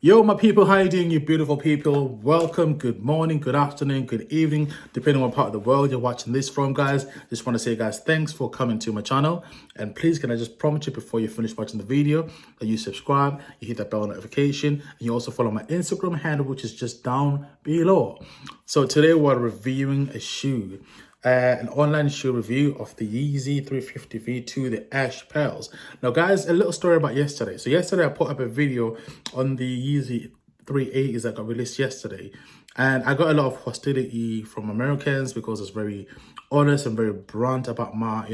Yo, my people, how you doing, you beautiful people? Welcome, good morning, good afternoon, good evening, depending on what part of the world you're watching this from, guys. Just want to say, guys, thanks for coming to my channel. And please, can I just prompt you before you finish watching the video that you subscribe, you hit that bell notification, and you also follow my Instagram handle, which is just down below. So today we're reviewing a shoe. An online shoe review of the Yeezy 350 V2, the Ash Pales. Now, guys, a little story about yesterday. So yesterday I put up a video on the Yeezy 380s that got released yesterday, and I got a lot of hostility from Americans because it's very honest and very blunt about my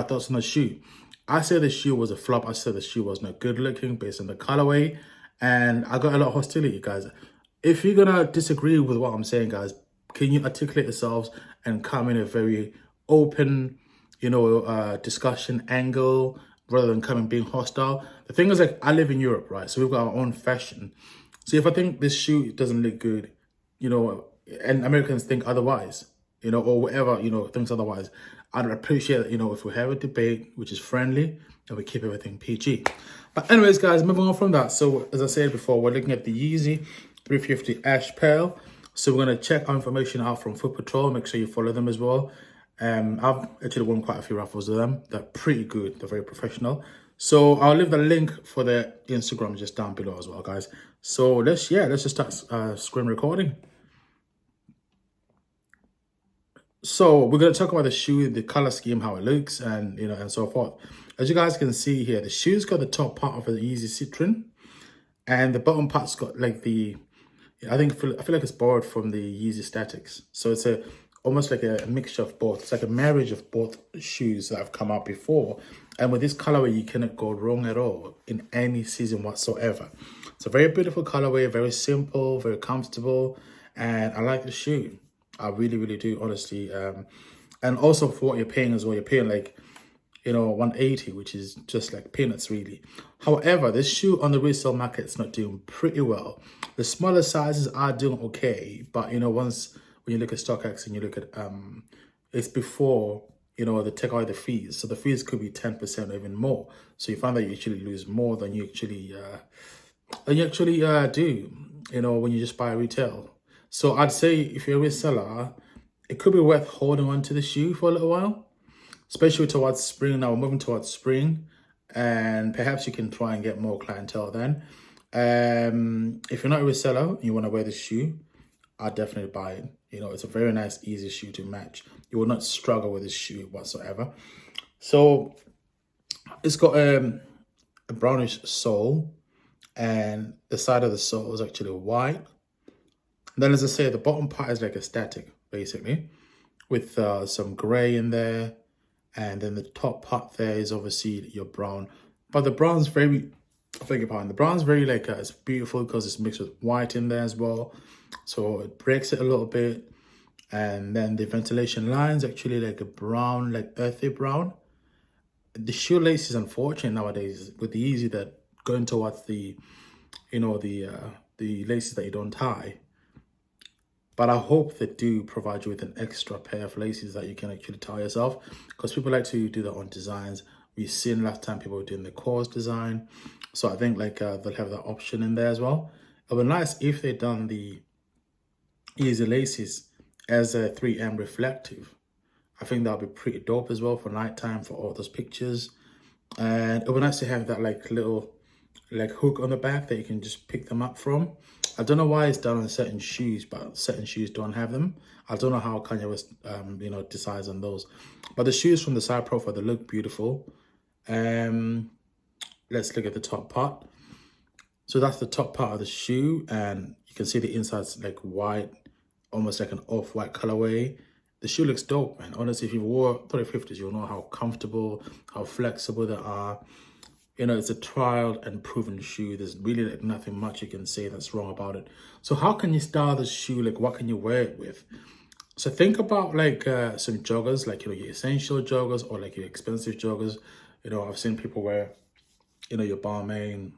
thoughts on the shoe. I said the shoe was a flop. I said the shoe was not good looking based on the colorway, and I got a lot of hostility, guys. If you're gonna disagree with what I'm saying, guys, can you articulate yourselves and come in a very open, discussion angle rather than coming being hostile? The thing is, like, I live in Europe, right? So we've got our own fashion. So if I think this shoe doesn't look good, and Americans think otherwise, or whatever, thinks otherwise, I'd appreciate that, if we have a debate which is friendly and we keep everything PG. But anyways, guys, moving on from that. So as I said before, we're looking at the Yeezy 350 Ash Pale. So we're going to check our information out from Foot Patrol. Make sure you follow them as well. I've actually won quite a few raffles with them. They're pretty good. They're very professional. So I'll leave the link for their Instagram just down below as well, guys. So let's just start screen recording. So we're going to talk about the shoe, the color scheme, how it looks, and and so forth. As you guys can see here, the shoe's got the top part of the Yeezy Citron, and the bottom part's got like I feel like it's borrowed from the Yeezy Statics. So it's almost like a mixture of both. It's like a marriage of both shoes that have come out before. And with this colorway, you cannot go wrong at all in any season whatsoever. It's a very beautiful colorway, very simple, very comfortable, and I like the shoe. I really, really do, honestly. And also for what you're paying as well, you're paying like 180, which is just like peanuts, really. However, this shoe on the resale market is not doing pretty well. The smaller sizes are doing okay, but once when you look at StockX and you look at it's before they take out the fees, so the fees could be 10% or even more. So you find that you actually lose more than you actually do when you just buy retail. So I'd say if you're a reseller, it could be worth holding on to the shoe for a little while, especially towards spring. Now we're moving towards spring, and perhaps you can try and get more clientele then. If you're not a reseller and you want to wear this shoe, I'd definitely buy it. It's a very nice, easy shoe to match. You will not struggle with this shoe whatsoever. So it's got a brownish sole, and the side of the sole is actually white. Then, as I say, the bottom part is like a static, basically, with some gray in there. And then the top part there is obviously your brown. But the brown's very, I beg your pardon, the brown's very like, it's beautiful because it's mixed with white in there as well. So it breaks it a little bit. And then the ventilation line's actually like a brown, like earthy brown. The shoelace is unfortunate nowadays with the Yeezy that going towards the laces that you don't tie. But I hope they do provide you with an extra pair of laces that you can actually tie yourself, because people like to do their own designs. We've seen last time people were doing the course design. So I think like they'll have that option in there as well. It would be nice if they'd done the Yeezy laces as a 3M reflective. I think that would be pretty dope as well for nighttime, for all those pictures. And it would be nice to have that like little like hook on the back that you can just pick them up from. I don't know why it's done on certain shoes, but certain shoes don't have them. I don't know how Kanye West, decides on those. But the shoes from the side profile, they look beautiful. Let's look at the top part. So that's the top part of the shoe, and you can see the inside's like white, almost like an off-white colorway. The shoe looks dope, man. Honestly, if you wore 350s, you'll know how comfortable, how flexible they are. It's a tried and proven shoe. There's really like nothing much you can say that's wrong about it. So how can you style this shoe? Like, what can you wear it with? So think about like some joggers, like, your essential joggers or like your expensive joggers. I've seen people wear, your Balmain,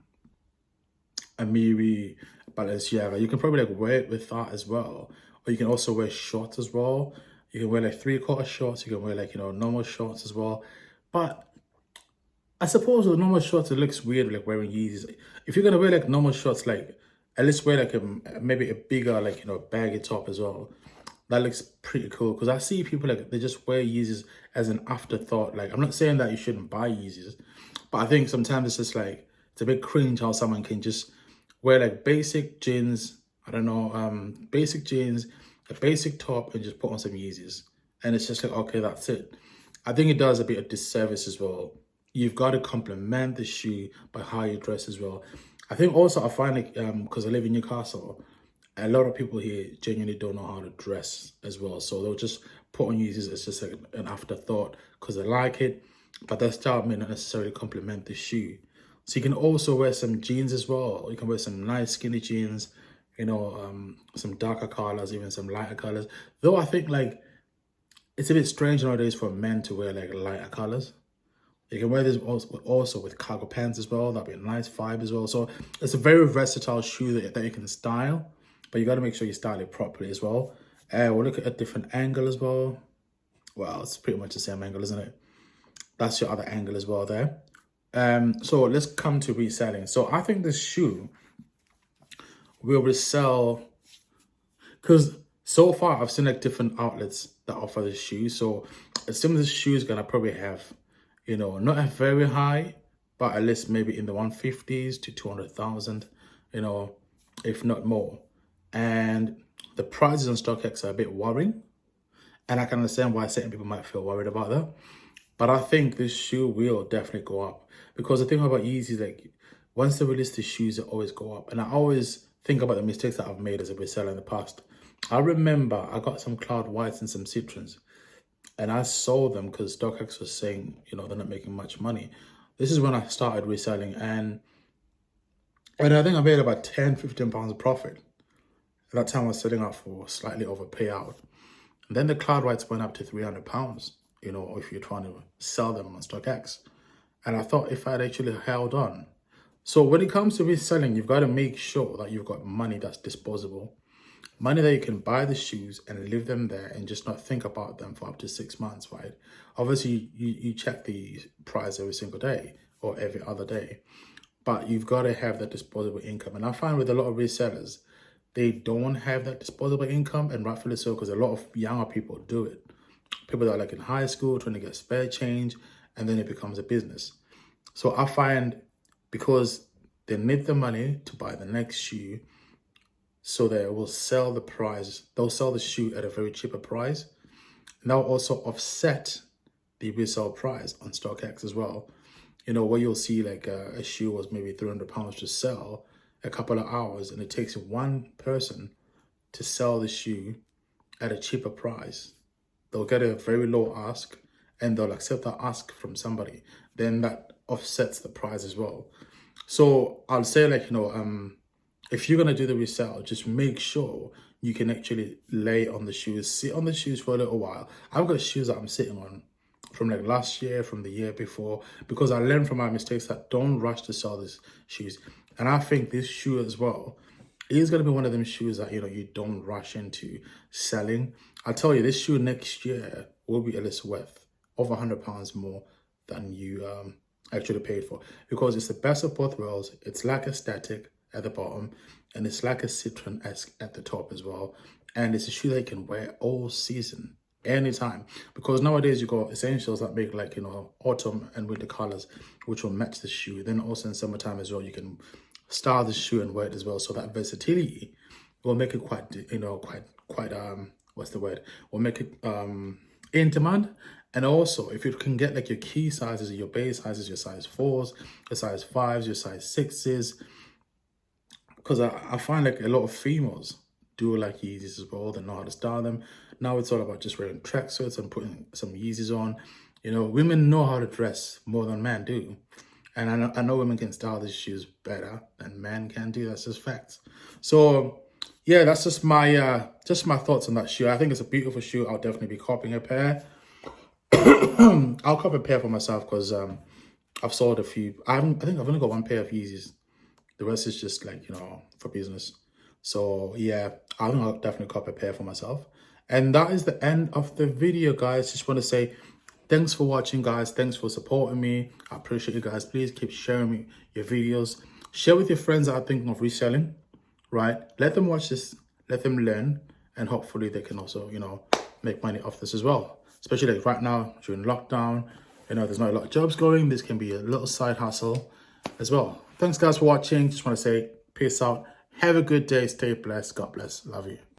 Amiri, Balenciaga. You can probably like wear it with that as well. Or you can also wear shorts as well. You can wear like 3/4 shorts. You can wear like, normal shorts as well. But I suppose with normal shorts, it looks weird, like wearing Yeezys. If you're gonna wear like normal shorts, like at least wear like maybe a bigger, like, you know, baggy top as well. That looks pretty cool because I see people like they just wear Yeezys as an afterthought. Like, I'm not saying that you shouldn't buy Yeezys, but I think sometimes it's just like it's a bit cringe how someone can just wear like basic jeans. I don't know, basic jeans, a basic top, and just put on some Yeezys, and it's just like, okay, that's it. I think it does a bit of disservice as well. You've got to complement the shoe by how you dress as well. I think also I find like because I live in Newcastle, a lot of people here genuinely don't know how to dress as well. So they'll just put on Yeezys as just like an afterthought because they like it, but their style may not necessarily complement the shoe. So you can also wear some jeans as well. You can wear some nice skinny jeans, you know, some darker colors, even some lighter colors. Though I think like it's a bit strange nowadays for men to wear like lighter colors. You can wear this also with cargo pants as well. That'd be a nice vibe as well. So it's a very versatile shoe that you can style, but you got to make sure you style it properly as well. We'll look at a different angle as well. Well, it's pretty much the same angle, isn't it? That's your other angle as well there. So let's come to reselling. So I think this shoe will resell because so far I've seen like different outlets that offer this shoe. So some of the shoes gonna probably have, you know, not a very high, but at least maybe in the 150s to 200,000, you know, if not more. And the prices on StockX are a bit worrying. And I can understand why certain people might feel worried about that. But I think this shoe will definitely go up. Because the thing about Yeezy is like, once they release the shoes, they always go up. And I always think about the mistakes that I've made as a reseller in the past. I remember I got some Cloud Whites and some Citrons. And I sold them because StockX was saying, you know, they're not making much money. This is when I started reselling. And I think I made about 10, 15 pounds of profit. At that time I was selling out for slightly over payout. And then the Cloud Whites went up to £300, you know, if you're trying to sell them on StockX. And I thought if I'd actually held on. So when it comes to reselling, you've got to make sure that you've got money that's disposable. Money that you can buy the shoes and leave them there and just not think about them for up to 6 months, right? Obviously, you check the price every single day or every other day, but you've got to have that disposable income. And I find with a lot of resellers, they don't have that disposable income, and rightfully so, because a lot of younger people do it. People that are like in high school trying to get spare change, and then it becomes a business. So I find because they need the money to buy the next shoe, so they will sell the price. They'll sell the shoe at a very cheaper price. And that will also offset the resale price on StockX as well. You know, where you'll see like a shoe was maybe £300 to sell a couple of hours, and it takes one person to sell the shoe at a cheaper price. They'll get a very low ask and they'll accept that ask from somebody. Then that offsets the price as well. So I'll say like, you know, if you're going to do the resale, just make sure you can actually lay on the shoes, sit on the shoes for a little while. I've got shoes that I'm sitting on from like last year, from the year before, because I learned from my mistakes that don't rush to sell these shoes. And I think this shoe as well is going to be one of them shoes that, you know, you don't rush into selling. I'll tell you, this shoe next year will be at least worth over £100 more than you actually paid for, because it's the best of both worlds. It's like a static at the bottom, and it's like a Citron-esque at the top as well. And it's a shoe that you can wear all season, anytime, because nowadays you got essentials that make like, you know, autumn and winter colors, which will match the shoe. Then also in summertime as well, you can style the shoe and wear it as well. So that versatility will make it quite, you know, quite what's the word? Will make it in demand. And also, if you can get like your key sizes, your base sizes, your size 4s, your size 5s, your size 6s, because I find like a lot of females do like Yeezys as well. They know how to style them. Now it's all about just wearing tracksuits and putting some Yeezys on. You know, women know how to dress more than men do. And I know women can style these shoes better than men can do. That's just facts. So yeah, that's just my thoughts on that shoe. I think it's a beautiful shoe. I'll definitely be copying a pair. I'll copy a pair for myself because I've sold a few. I think I've only got one pair of Yeezys. The rest is just like, you know, for business. So yeah, I think I'll definitely copy a pair for myself. And that is the end of the video, guys. Just want to say Thanks for watching, guys. Thanks for supporting me. I appreciate you guys. Please keep sharing me your videos. Share with your friends that are thinking of reselling, right? Let them watch this, let them learn, and hopefully they can also, make money off this as well. Especially like right now during lockdown, there's not a lot of jobs going. This can be a little side hustle as well. Thanks, guys, for watching. Just want to say peace out. Have a good day. Stay blessed. God bless. Love you.